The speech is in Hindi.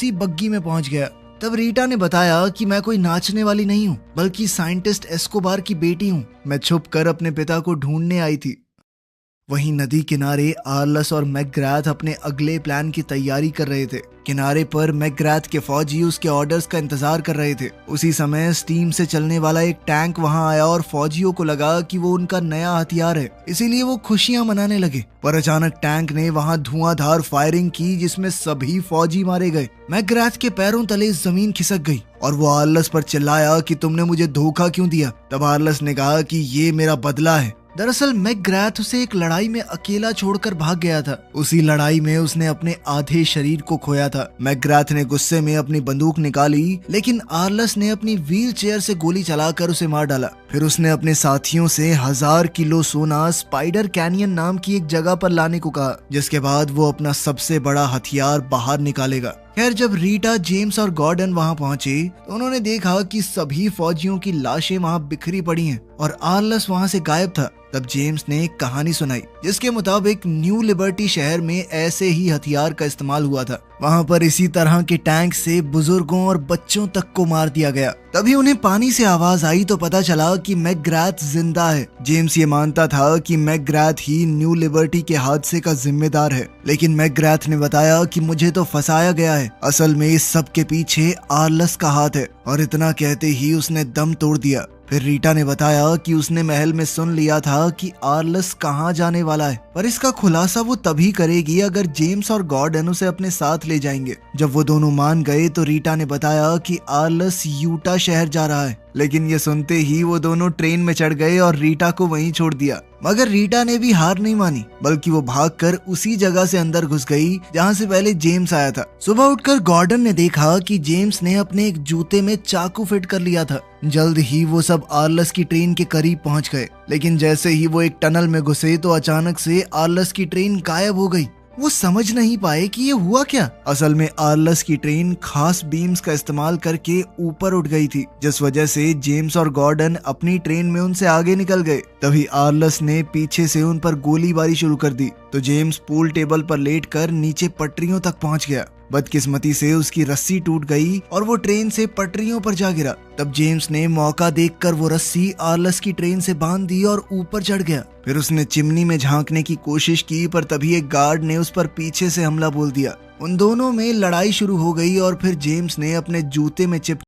उसी बग्गी में पहुंच गया। तब रीटा ने बताया कि मैं कोई नाचने वाली नहीं हूँ, बल्कि साइंटिस्ट एस्कोबार की बेटी हूँ। मैं छुपकर अपने पिता को ढूंढने आई थी। वहीं नदी किनारे आर्लस और मैकग्राथ अपने अगले प्लान की तैयारी कर रहे थे। किनारे पर मैकग्राथ के फौजी उसके ऑर्डर्स का इंतजार कर रहे थे। उसी समय स्टीम से चलने वाला एक टैंक वहां आया और फौजियों को लगा कि वो उनका नया हथियार है, इसीलिए वो खुशियां मनाने लगे। पर अचानक टैंक ने वहां धुआंधार फायरिंग की, जिसमें सभी फौजी मारे गए। मैकग्राथ के पैरों तले जमीन खिसक गई और वो आर्लस पर चिल्लाया कि तुमने मुझे धोखा क्यों दिया। तब आर्लस ने कहा कि ये मेरा बदला है। दरअसल मैकग्राथ उसे एक लड़ाई में अकेला छोड़कर भाग गया था। उसी लड़ाई में उसने अपने आधे शरीर को खोया था। मैकग्राथ ने गुस्से में अपनी बंदूक निकाली, लेकिन आर्लस ने अपनी व्हील चेयर से गोली चलाकर उसे मार डाला। फिर उसने अपने साथियों से 1000 किलो सोना स्पाइडर कैनियन नाम की एक जगह पर लाने को कहा, जिसके बाद वो अपना सबसे बड़ा हथियार बाहर निकालेगा। खैर, जब रीटा, जेम्स और गॉर्डन वहां पहुंचे तो उन्होंने देखा कि सभी फौजियों की लाशें वहां बिखरी पड़ी हैं और आर्लस वहां से गायब था। तब जेम्स ने एक कहानी सुनाई, जिसके मुताबिक न्यू लिबर्टी शहर में ऐसे ही हथियार का इस्तेमाल हुआ था। वहां पर इसी तरह के टैंक से बुजुर्गों और बच्चों तक को मार दिया गया। तभी उन्हें पानी से आवाज आई तो पता चला कि मैकग्राथ जिंदा है। जेम्स ये मानता था कि मैकग्राथ ही न्यू लिबर्टी के हादसे का जिम्मेदार है, लेकिन मैकग्राथ ने बताया कि मुझे तो फंसाया गया है। असल में इस सब के पीछे आर्लस का हाथ है। और इतना कहते ही उसने दम तोड़ दिया। फिर रीटा ने बताया कि उसने महल में सुन लिया था कि आर्लस कहाँ जाने वाला है, पर इसका खुलासा वो तभी करेगी अगर जेम्स और गॉर्डन उसे अपने साथ ले जाएंगे। जब वो दोनों मान गए तो रीटा ने बताया कि आर्लस यूटा शहर जा रहा है। लेकिन ये सुनते ही वो दोनों ट्रेन में चढ़ गए और रीटा को वहीं छोड़ दिया। मगर रीटा ने भी हार नहीं मानी, बल्कि वो भागकर उसी जगह से अंदर घुस गई जहाँ से पहले जेम्स आया था। सुबह उठकर गॉर्डन ने देखा कि जेम्स ने अपने एक जूते में चाकू फिट कर लिया था। जल्द ही वो सब आर्लस की ट्रेन के करीब पहुंच गए, लेकिन जैसे ही वो एक टनल में घुसे तो अचानक से आर्लस की ट्रेन गायब हो गई। वो समझ नहीं पाए कि ये हुआ क्या। असल में आर्लस की ट्रेन खास बीम्स का इस्तेमाल करके ऊपर उठ गई थी, जिस वजह से जेम्स और गॉर्डन अपनी ट्रेन में उनसे आगे निकल गए। तभी आर्लस ने पीछे से उन पर गोलीबारी शुरू कर दी तो जेम्स पूल टेबल पर लेटकर नीचे पटरियों तक पहुंच गया। बदकिस्मती से उसकी रस्सी टूट गई और वो ट्रेन से पटरियों पर जा गिरा। तब जेम्स ने मौका देखकर वो रस्सी आर्लस की ट्रेन से बांध दी और ऊपर चढ़ गया। फिर उसने चिमनी में झांकने की कोशिश की, पर तभी एक गार्ड ने उस पर पीछे से हमला बोल दिया। उन दोनों में लड़ाई शुरू हो गई और फिर जेम्स ने अपने जूते में चिप